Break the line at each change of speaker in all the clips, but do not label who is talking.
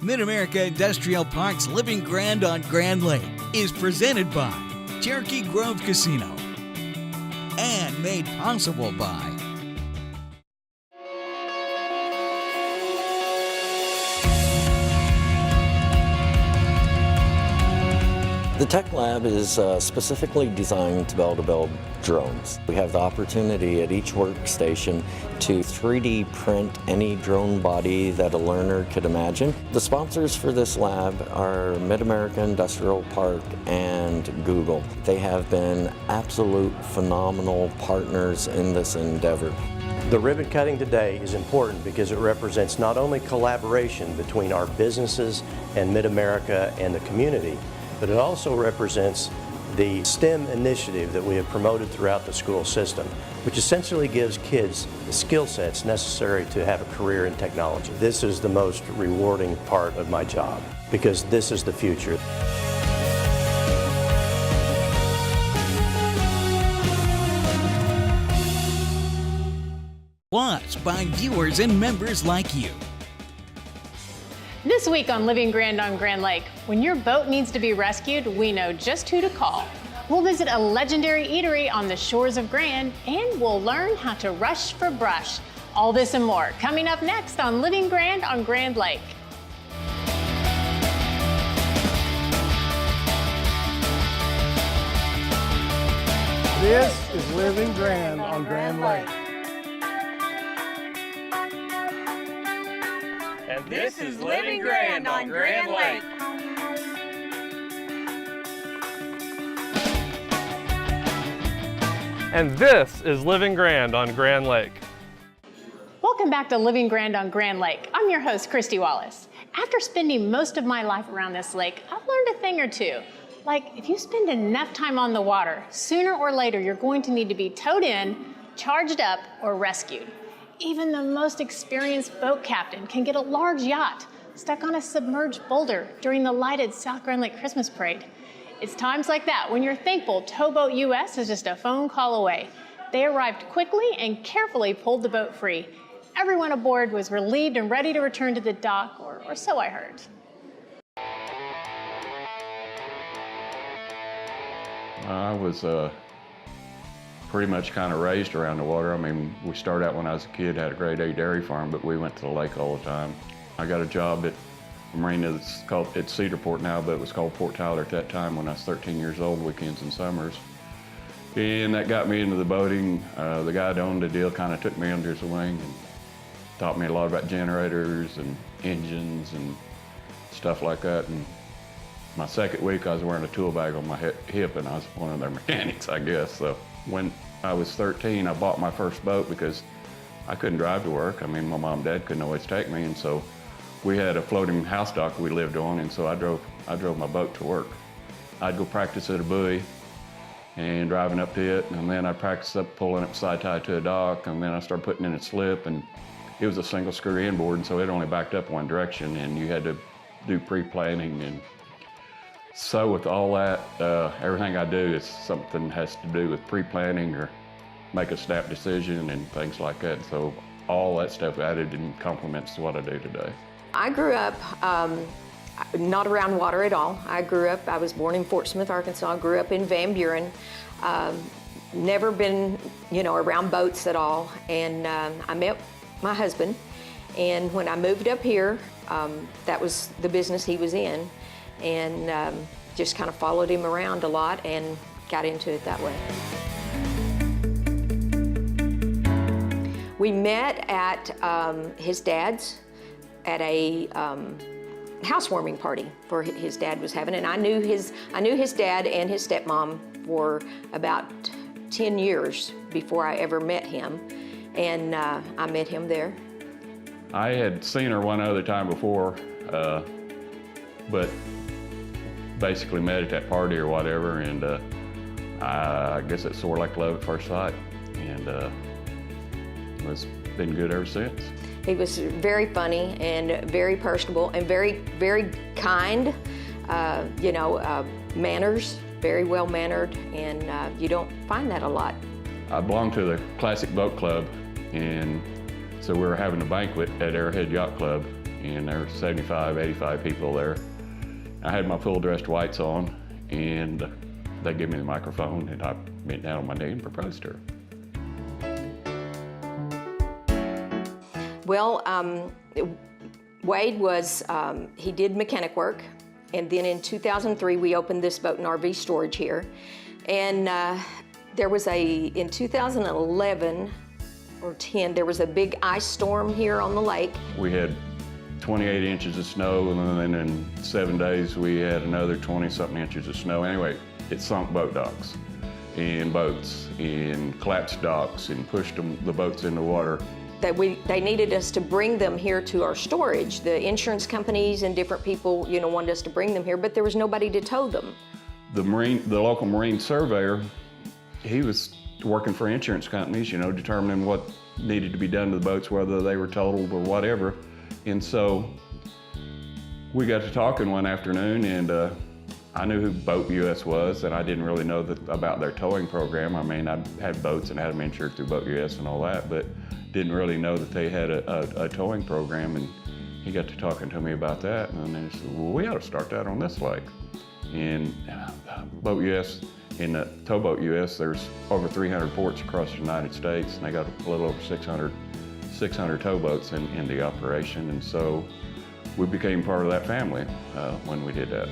MidAmerica Industrial Park's Living Grand on Grand Lake is presented by Cherokee Grove Casino and made possible by
The Tech Lab is specifically designed to build drones. We have the opportunity at each workstation to 3D print any drone body that a learner could imagine. The sponsors for this lab are MidAmerica Industrial Park and Google. They have been absolute phenomenal partners in this endeavor.
The ribbon cutting today is important because it represents not only collaboration between our businesses and MidAmerica and the community, but it also represents the STEM initiative that we have promoted throughout the school system, which essentially gives kids the skill sets necessary to have a career in technology. This is the most rewarding part of my job because this is the future.
Watched by viewers and members like you.
This week on Living Grand on Grand Lake, when your boat needs to be rescued, we know just who to call. We'll visit a legendary eatery on the shores of Grand, and we'll learn how to rush for brush. All this and more coming up next on Living Grand on Grand Lake.
This is Living Grand on Grand Lake.
And this is Living Grand on Grand Lake.
And this is Living Grand on Grand Lake.
Welcome back to Living Grand on Grand Lake. I'm your host, Christi Wallace. After spending most of my life around this lake, I've learned a thing or two. Like, if you spend enough time on the water, sooner or later you're going to need to be towed in, charged up, or rescued. Even the most experienced boat captain can get a large yacht stuck on a submerged boulder during the lighted South Grand Lake Christmas Parade. It's times like that when you're thankful Towboat US is just a phone call away. They arrived quickly and carefully pulled the boat free. Everyone aboard was relieved and ready to return to the dock, or so I heard.
I was pretty much kind of raised around the water. I mean, we started out when I was a kid, had a grade A dairy farm, but we went to the lake all the time. I got a job at a marina that's called, it's Cedarport now, but it was called Port Tyler at that time when I was 13 years old, weekends and summers. And that got me into the boating. The guy that owned the deal kind of took me under his wing and taught me a lot about generators and engines and stuff like that. And my second week, I was wearing a tool bag on my hip, and I was one of their mechanics, I guess. So when I was 13, I bought my first boat because I couldn't drive to work. I mean, my mom and dad couldn't always take me, and so we had a floating house dock we lived on, and so I drove my boat to work. I'd go practice at a buoy and driving up to it, and then I'd practice up pulling up side tie to a dock, and then I started putting in a slip, and it was a single screw inboard, and so it only backed up one direction, and you had to do pre-planning. And so with all that, everything I do is something has to do with pre-planning or make a snap decision and things like that. So all that stuff added in complements to what I do today.
I grew up not around water at all. I was born in Fort Smith, Arkansas. I grew up in Van Buren. Never been, around boats at all. And I met my husband. And when I moved up here, that was the business he was in. And just kind of followed him around a lot and got into it that way. We met at his dad's at a housewarming party for his dad was having, and I knew his dad and his stepmom for about 10 years before I ever met him, and I met him there.
I had seen her one other time before, but basically met at that party or whatever, and I guess it's sort of like love at first sight, and it's been good ever since.
He was very funny and very personable and very, very kind, manners, very well-mannered, and you don't find that a lot.
I belong to the Classic Boat Club, and so we were having a banquet at Arrowhead Yacht Club, and there were 75, 85 people there. I had my full dressed whites on, and they gave me the microphone, and I went down on my knee and proposed to her.
Well, Wade was, he did mechanic work, and then in 2003 we opened this boat and RV storage here. And there was in 2011 or 10, there was a big ice storm here on the lake.
We had 28 inches of snow, and then in 7 days we had another 20-something inches of snow. Anyway, it sunk boat docks and boats and collapsed docks and pushed the boats in the water.
They needed us to bring them here to our storage. The insurance companies and different people, wanted us to bring them here, but there was nobody to tow them.
The local marine surveyor, he was working for insurance companies, determining what needed to be done to the boats, whether they were totaled or whatever. And so we got to talking one afternoon, and I knew who Boat US was, and I didn't really know about their towing program. I mean, I had boats and had them insured through Boat US and all that, but didn't really know that they had a towing program. And he got to talking to me about that, and then he said, well, we ought to start that on this lake. And Boat US, in Towboat US, there's over 300 ports across the United States, and they got a little over 600 towboats in the operation. And so we became part of that family when we did that.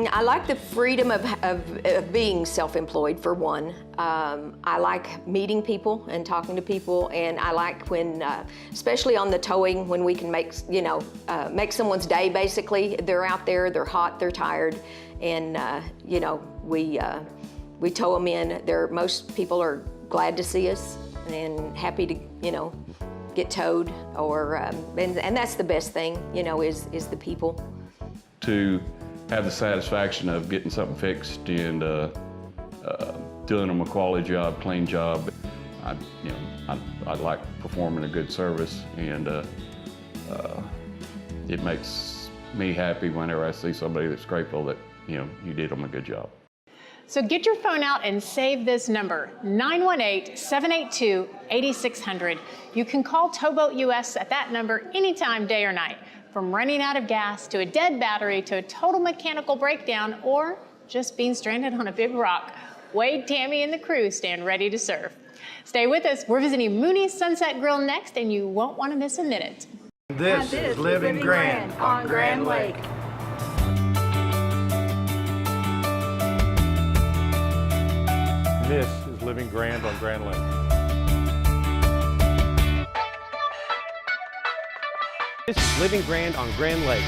I like the freedom of being self-employed, for one. I like meeting people and talking to people, and I like when, especially on the towing, when we can make someone's day. Basically, they're out there, they're hot, they're tired, and we tow them in. Most people are glad to see us and happy to get towed, and that's the best thing, is the people.
To have the satisfaction of getting something fixed and doing them a quality job, clean job. I like performing a good service, and it makes me happy whenever I see somebody that's grateful that you did them a good job.
So get your phone out and save this number, 918-782-8600. You can call Towboat US at that number anytime, day or night. From running out of gas, to a dead battery, to a total mechanical breakdown, or just being stranded on a big rock, Wade, Tammy, and the crew stand ready to serve. Stay with us. We're visiting Mooney's Sunset Grill next, and you won't want to miss a minute.
This is Living Grand on Grand Lake.
This is Living Grand on Grand Lake.
This is Living Grand on Grand Lake.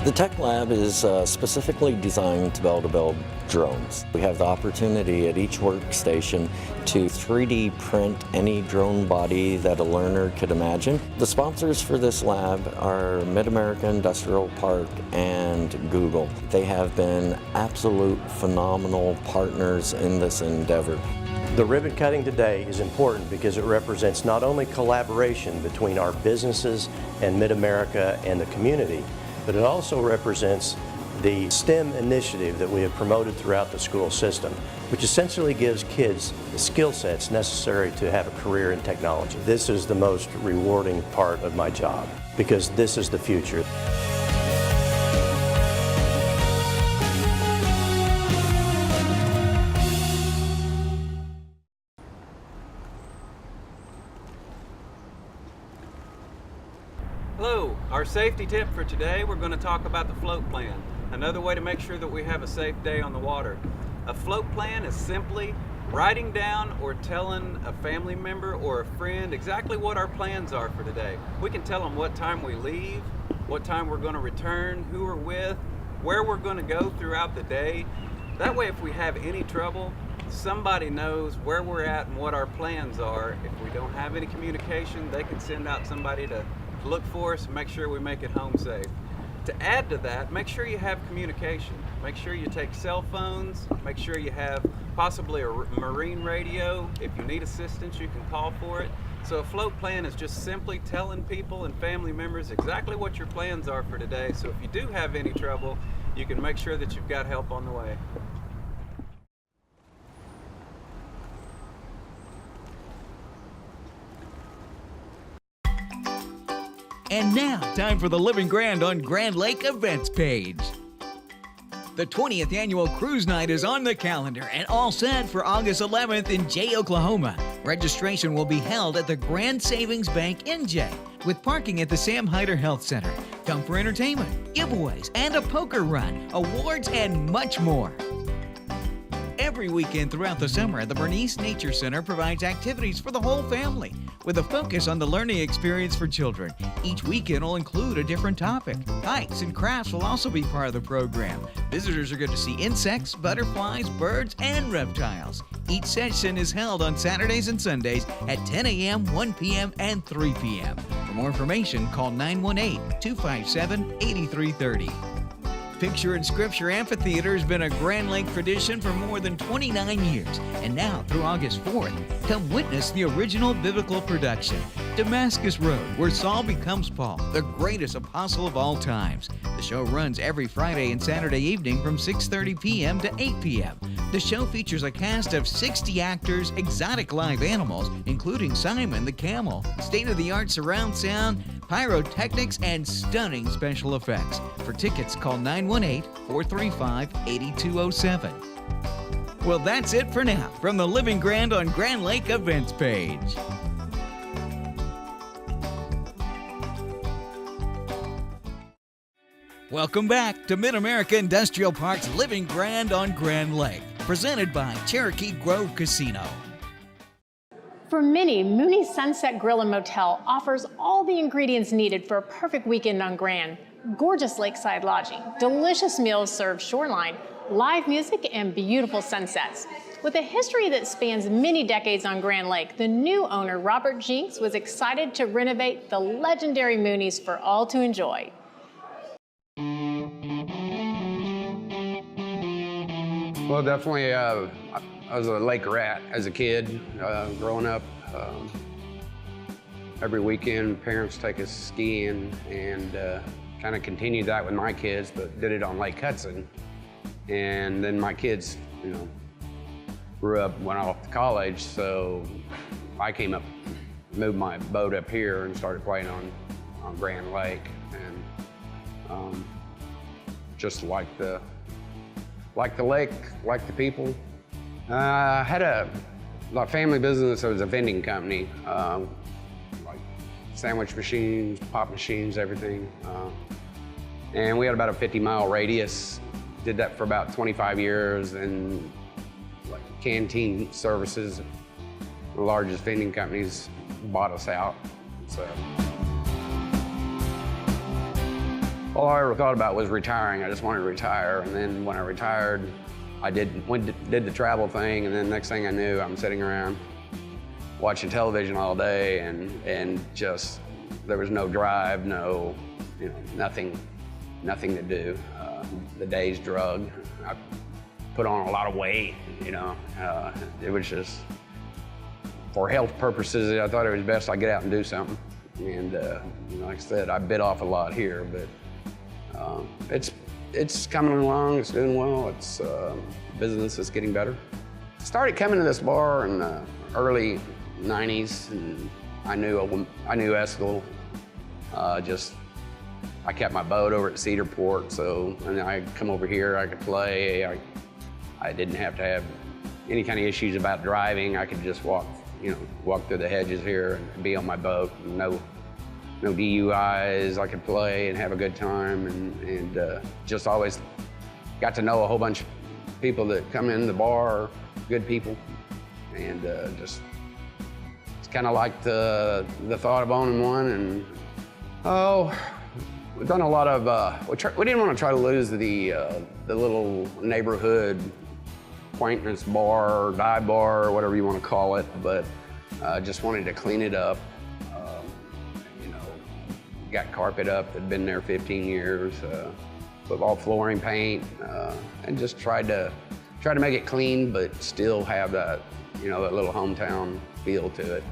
The Tech Lab is specifically designed to build drones. We have the opportunity at each workstation to 3D print any drone body that a learner could imagine. The sponsors for this lab are MidAmerica Industrial Park and Google. They have been absolute phenomenal partners in this endeavor.
The ribbon cutting today is important because it represents not only collaboration between our businesses and MidAmerica and the community, but it also represents the STEM initiative that we have promoted throughout the school system, which essentially gives kids the skill sets necessary to have a career in technology. This is the most rewarding part of my job because this is the future.
Hello, our safety tip for today, we're going to talk about the float plan. Another way to make sure that we have a safe day on the water. A float plan is simply writing down or telling a family member or a friend exactly what our plans are for today. We can tell them what time we leave, what time we're going to return, who we're with, where we're going to go throughout the day. That way if we have any trouble, somebody knows where we're at and what our plans are. If we don't have any communication, they can send out somebody to look for us and make sure we make it home safe. To add to that, make sure you have communication. Make sure you take cell phones, make sure you have possibly a marine radio. If you need assistance, you can call for it. So a float plan is just simply telling people and family members exactly what your plans are for today. So if you do have any trouble, you can make sure that you've got help on the way.
And now, time for the Living Grand on Grand Lake events page. The 20th annual cruise night is on the calendar and all set for August 11th in Jay, Oklahoma. Registration will be held at the Grand Savings Bank in Jay, with parking at the Sam Hyder Health Center. Come for entertainment, giveaways, and a poker run, awards, and much more. Every weekend throughout the summer, the Bernice Nature Center provides activities for the whole family, with a focus on the learning experience for children. Each weekend will include a different topic. Hikes and crafts will also be part of the program. Visitors are going to see insects, butterflies, birds, and reptiles. Each session is held on Saturdays and Sundays at 10 a.m., 1 p.m., and 3 p.m. For more information, call 918-257-8330. Picture and Scripture Amphitheater has been a Grand Lake tradition for more than 29 years. And now, through August 4th, come witness the original biblical production, Damascus Road, where Saul becomes Paul, the greatest apostle of all times. The show runs every Friday and Saturday evening from 6:30 p.m. to 8 p.m. The show features a cast of 60 actors, exotic live animals, including Simon the Camel, state-of-the-art surround sound, pyrotechnics, and stunning special effects. For tickets, call 918-435-8207. Well, that's it for now from the Living Grand on Grand Lake events page. Welcome back to MidAmerica Industrial Park's Living Grand on Grand Lake, presented by Cherokee Grove Casino.
For many, Mooney's Sunset Grill and Motel offers all the ingredients needed for a perfect weekend on Grand. Gorgeous lakeside lodging, delicious meals served shoreline, live music, and beautiful sunsets. With a history that spans many decades on Grand Lake, the new owner, Robert Jinks, was excited to renovate the legendary Mooney's for all to enjoy.
Well, definitely, I was a lake rat as a kid, growing up. Every weekend, parents take us skiing, and kind of continued that with my kids, but did it on Lake Hudson. And then my kids, grew up, went off to college, so I came up, moved my boat up here and started playing on Grand Lake, and just like the lake, like the people. I had a family business. It was a vending company, like sandwich machines, pop machines, everything. And we had about a 50-mile radius. Did that for about 25 years, and like canteen services, the largest vending companies bought us out. So all I ever thought about was retiring. I just wanted to retire, and then when I retired, I did the travel thing, and then next thing I knew, I'm sitting around watching television all day, and just there was no drive, no, nothing to do. The days drug. I put on a lot of weight, it was just, for health purposes, I thought it was best I get out and do something. And like I said, I bit off a lot here, but it's coming along, it's doing well, it's business is getting better. Started coming to this bar in the early 90s, and I knew Eskil. I kept my boat over at Cedar Port, so and I'd come over here, I could play. I didn't have to have any kind of issues about driving. I could just walk through the hedges here and be on my boat. No DUIs. I could play and have a good time, and just always got to know a whole bunch of people that come in the bar, good people, and it's kind of like the thought of owning one. And we've done a lot of, we didn't want to try to lose the little neighborhood acquaintance bar, or dive bar, or whatever you want to call it, but just wanted to clean it up. Got carpet up that'd been there 15 years, with all flooring paint, and just tried to make it clean, but still have that, that little hometown feel to it.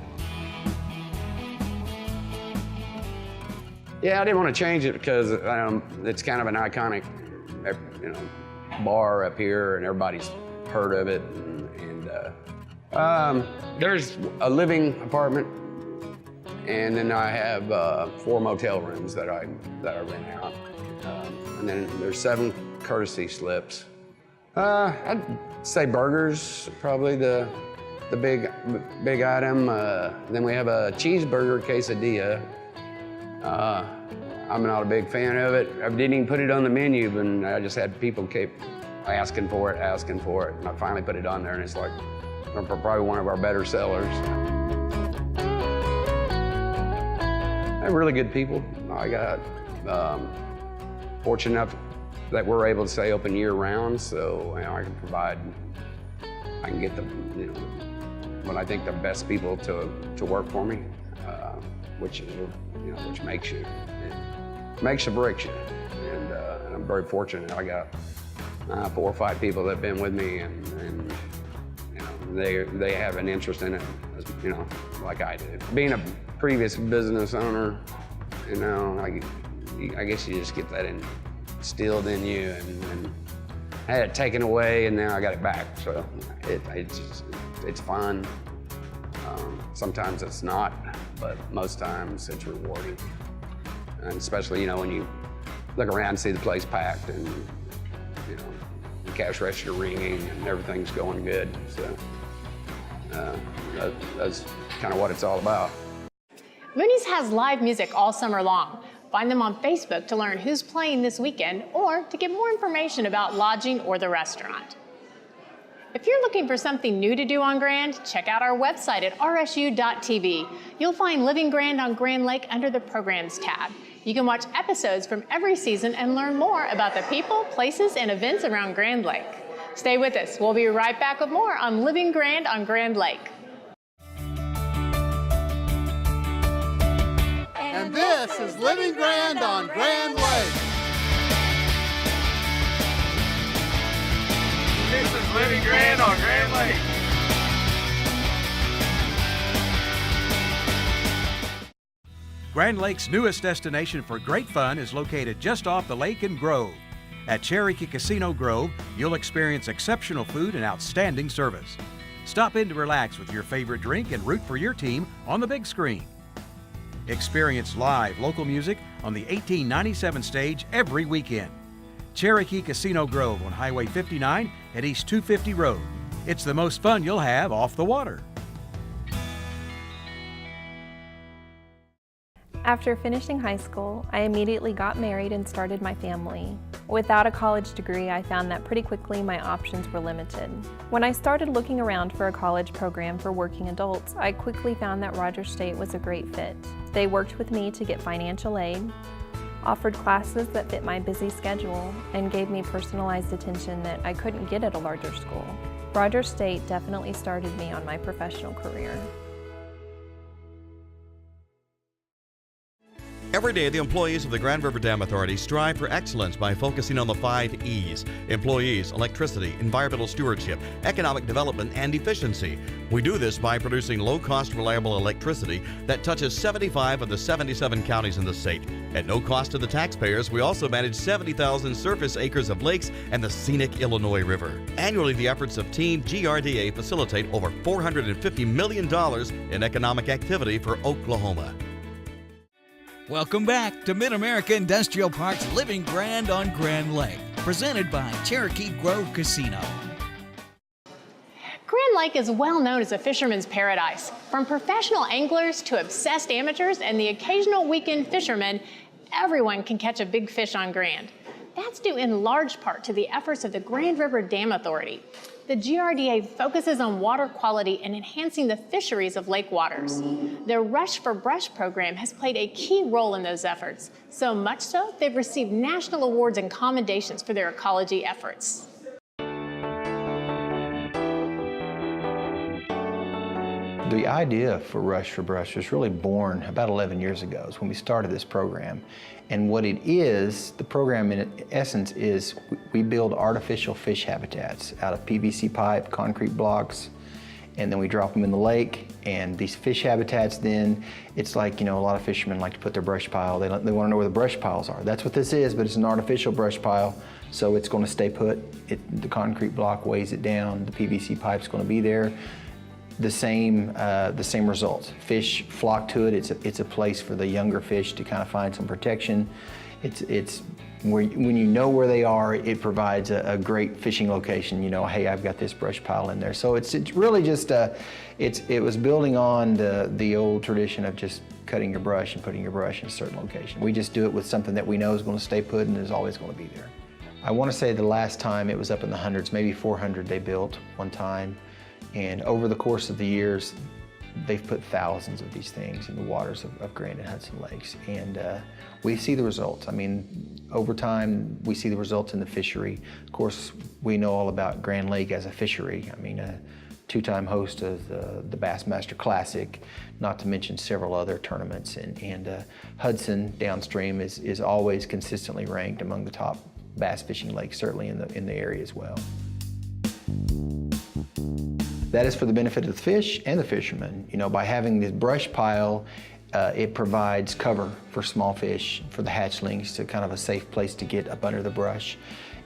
Yeah, I didn't want to change it because it's kind of an iconic, bar up here, and everybody's heard of it. And there's a living apartment, and then I have 4 motel rooms that I rent out, and then there's 7 courtesy slips. I'd say burgers, probably the big item. Then we have a cheeseburger quesadilla. I'm not a big fan of it. I didn't even put it on the menu, but I just had people keep asking for it. And I finally put it on there, and it's like probably one of our better sellers. They're really good people. I got fortunate enough that we're able to stay open year round, so I can get the what I think the best people to work for me, which makes you or breaks you, and I'm very fortunate. I got 4 or 5 people that have been with me, and they have an interest in it, like I do. Being a previous business owner, I guess you just get that instilled in you, and I had it taken away, and now I got it back. So it's fun. Sometimes it's not, but most times it's rewarding. And especially, when you look around and see the place packed, and the cash register ringing, and everything's going good. So that's kind of what it's all about.
Mooney's has live music all summer long. Find them on Facebook to learn who's playing this weekend or to get more information about lodging or the restaurant. If you're looking for something new to do on Grand, check out our website at rsu.tv. You'll find Living Grand on Grand Lake under the Programs tab. You can watch episodes from every season and learn more about the people, places, and events around Grand Lake. Stay with us. We'll be right back with more on Living Grand on Grand Lake.
And this is Living Grand on Grand Lake.
This is Living Grand on Grand Lake.
Grand Lake's newest destination for great fun is located just off the lake in Grove. At Cherokee Casino Grove, you'll experience exceptional food and outstanding service. Stop in to relax with your favorite drink and root for your team on the big screen. Experience live local music on the 1897 stage every weekend. Cherokee Casino Grove on Highway 59 at East 250 Road. It's the most fun you'll have off the water.
After finishing high school, I immediately got married and started my family. Without a college degree, I found that pretty quickly my options were limited. When I started looking around for a college program for working adults, I quickly found that Rogers State was a great fit. They worked with me to get financial aid, offered classes that fit my busy schedule, and gave me personalized attention that I couldn't get at a larger school. Rogers State definitely started me on my professional career.
Every day, the employees of the Grand River Dam Authority strive for excellence by focusing on the 5 E's: employees, electricity, environmental stewardship, economic development, and efficiency. We do this by producing low-cost, reliable electricity that touches 75 of the 77 counties in the state. At no cost to the taxpayers, we also manage 70,000 surface acres of lakes and the scenic Illinois River. Annually, the efforts of Team GRDA facilitate over $450 million in economic activity for Oklahoma.
Welcome back to MidAmerica Industrial Park's Living Grand on Grand Lake, presented by Cherokee Grove Casino.
Grand Lake is well known as a fisherman's paradise. From professional anglers to obsessed amateurs and the occasional weekend fisherman, everyone can catch a big fish on Grand. That's due in large part to the efforts of the Grand River Dam Authority. The GRDA focuses on water quality and enhancing the fisheries of lake waters. Their Rush for Brush program has played a key role in those efforts, so much so they've received national awards and commendations for their ecology efforts.
The idea for Rush for Brush was really born about 11 years ago, is when we started this program. And what it is, the program in essence is we build artificial fish habitats out of PVC pipe, concrete blocks, and then we drop them in the lake. And these fish habitats, then it's like, a lot of fishermen like to put their brush pile. They want to know where the brush piles are. That's what this is, but it's an artificial brush pile, so it's going to stay put. The concrete block weighs it down. The PVC pipe's going to be there. The same results. Fish flock to it. It's a place for the younger fish to kind of find some protection. It's where, when you know where they are, it provides a great fishing location. Hey, I've got this brush pile in there. So it's really just it was building on the old tradition of just cutting your brush and putting your brush in a certain location. We just do it with something that we know is going to stay put and is always going to be there. I want to say the last time it was up in the hundreds, maybe 400 they built one time. And over the course of the years, they've put thousands of these things in the waters of Grand and Hudson Lakes. And we see the results. I mean, over time, we see the results in the fishery. Of course, we know all about Grand Lake as a fishery. I mean, a two-time host of the Bassmaster Classic, not to mention several other tournaments. And Hudson downstream is always consistently ranked among the top bass fishing lakes, certainly in the area as well. That is for the benefit of the fish and the fishermen. By having this brush pile, it provides cover for small fish, for the hatchlings, to kind of a safe place to get up under the brush.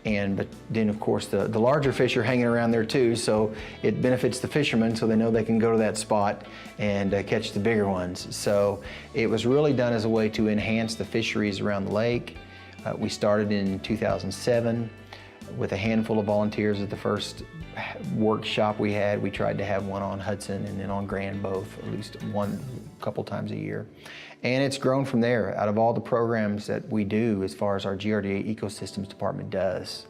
But then, of course, the larger fish are hanging around there too, so it benefits the fishermen, so they know they can go to that spot and catch the bigger ones. So it was really done as a way to enhance the fisheries around the lake. We started in 2007 with a handful of volunteers at the first workshop we had. We tried to have one on Hudson and then on Grand both, at least one couple times a year. And it's grown from there. Out of all the programs that we do, as far as our GRDA Ecosystems Department does,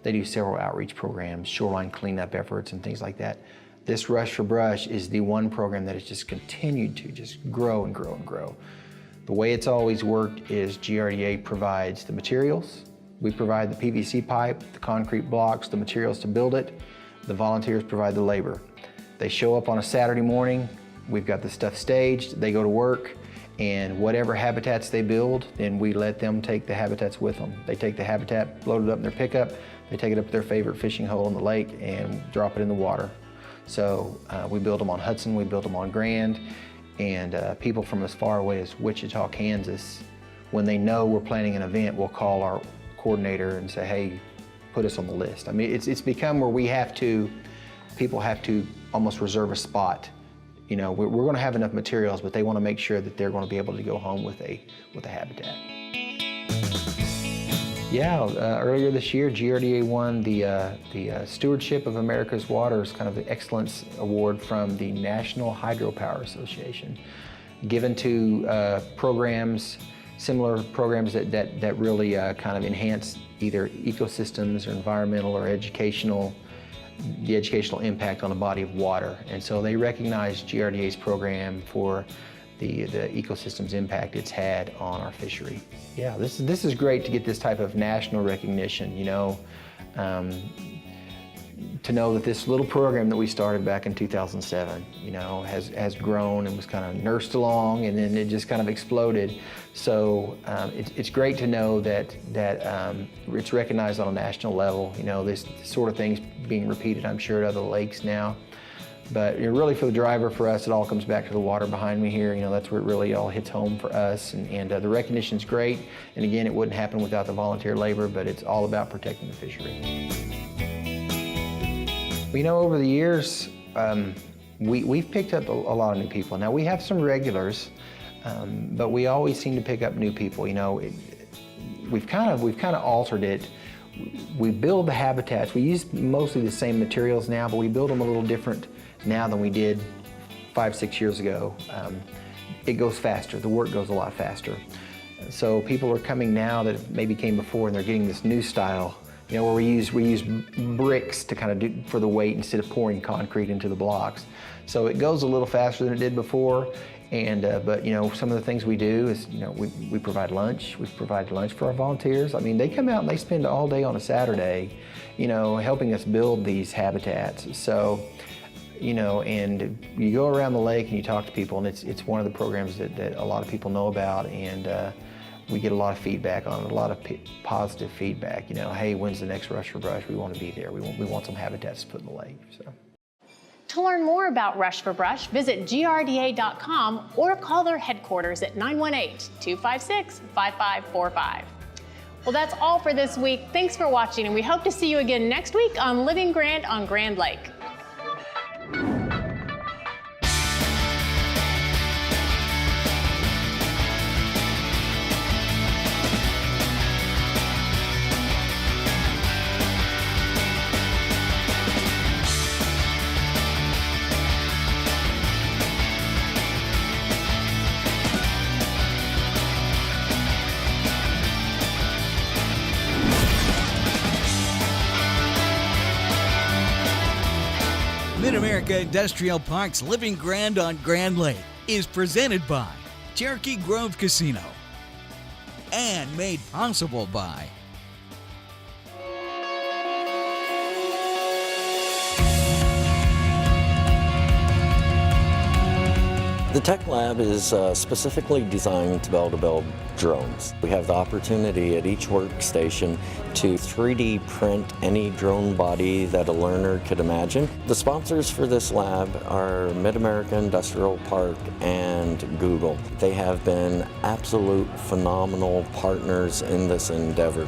they do several outreach programs, shoreline cleanup efforts and things like that. This Rush for Brush is the one program that has just continued to just grow and grow and grow. The way it's always worked is GRDA provides the materials. We provide the PVC pipe, the concrete blocks, the materials to build it. The volunteers provide the labor. They show up on a Saturday morning, we've got the stuff staged, they go to work, and whatever habitats they build, then we let them take the habitats with them. They take the habitat, load it up in their pickup, they take it up to their favorite fishing hole in the lake and drop it in the water. So we build them on Hudson, we build them on Grand, and people from as far away as Wichita, Kansas, when they know we're planning an event, will call our coordinator and say, hey, put us on the list. I mean, it's become where people have to almost reserve a spot. We're going to have enough materials, but they want to make sure that they're going to be able to go home with a habitat. Yeah, earlier this year, GRDA won the Stewardship of America's Waters, kind of the Excellence Award from the National Hydropower Association, given to programs, similar programs that really kind of enhance either ecosystems or environmental or the educational impact on the body of water. And so they recognize GRDA's program for the ecosystem's impact it's had on our fishery. Yeah, this is great to get this type of national recognition, to know that this little program that we started back in 2007, has grown and was kind of nursed along, and then it just kind of exploded. So it's great to know that it's recognized on a national level. This sort of thing's being repeated, I'm sure, at other lakes now. But really, for the driver, for us, it all comes back to the water behind me here. That's where it really all hits home for us. And the recognition's great. And again, it wouldn't happen without the volunteer labor, but it's all about protecting the fishery. Over the years, we've picked up a lot of new people. Now, we have some regulars, but we always seem to pick up new people. We've kind of altered it. We build the habitats. We use mostly the same materials now, but we build them a little different now than we did 5-6 years ago. It goes faster. The work goes a lot faster. So people are coming now that maybe came before, and they're getting this new style, where we use bricks to kind of do for the weight instead of pouring concrete into the blocks. So it goes a little faster than it did before. But some of the things we do is, we provide lunch. We provide lunch for our volunteers. I mean, they come out and they spend all day on a Saturday, helping us build these habitats. So, and you go around the lake and you talk to people, and it's one of the programs that a lot of people know about, and we get a lot of feedback on it, a lot of positive feedback. Hey, when's the next Rush for Brush? We want to be there. We want some habitats to put in the lake. So.
To learn more about Rush for Brush, visit grda.com or call their headquarters at 918-256-5545. Well, that's all for this week. Thanks for watching, and we hope to see you again next week on Living Grand on Grand Lake.
MidAmerica Industrial Park's Living Grand on Grand Lake is presented by Cherokee Grove Casino and made possible by
The Tech Lab is specifically designed to build drones. We have the opportunity at each workstation to 3D print any drone body that a learner could imagine. The sponsors for this lab are MidAmerica Industrial Park and Google. They have been absolute phenomenal partners in this endeavor.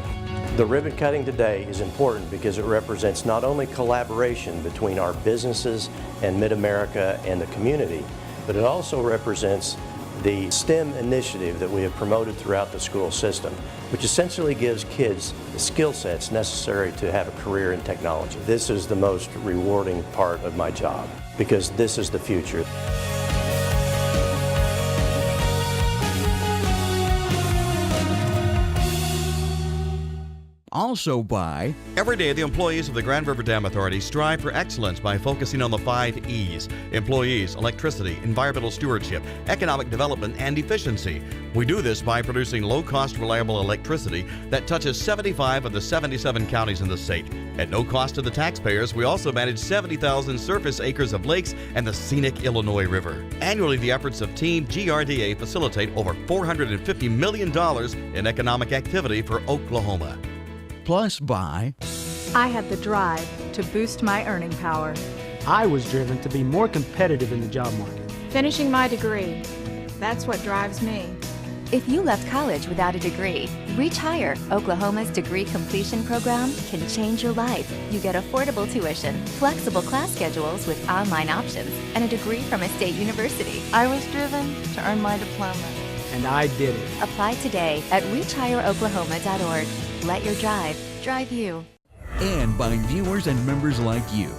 The ribbon cutting today is important because it represents not only collaboration between our businesses and MidAmerica and the community, but it also represents the STEM initiative that we have promoted throughout the school system, which essentially gives kids the skill sets necessary to have a career in technology. This is the most rewarding part of my job because this is the future.
Also by
every day, the employees of the Grand River Dam Authority strive for excellence by focusing on the 5 E's: employees, electricity, environmental stewardship, economic development, and efficiency. We do this by producing low-cost, reliable electricity that touches 75 of the 77 counties in the state. At no cost to the taxpayers, we also manage 70,000 surface acres of lakes and the scenic Illinois River. Annually, the efforts of Team GRDA facilitate over $450 million in economic activity for Oklahoma.
Plus by
I had the drive to boost my earning power.
I was driven to be more competitive in the job market.
Finishing my degree, that's what drives me.
If you left college without a degree, Reach Higher, Oklahoma's degree completion program, can change your life. You get affordable tuition, flexible class schedules with online options, and a degree from a state university.
I was driven to earn my diploma.
And I did it.
Apply today at reachhigheroklahoma.org. Let your drive drive you.
And by viewers and members like you.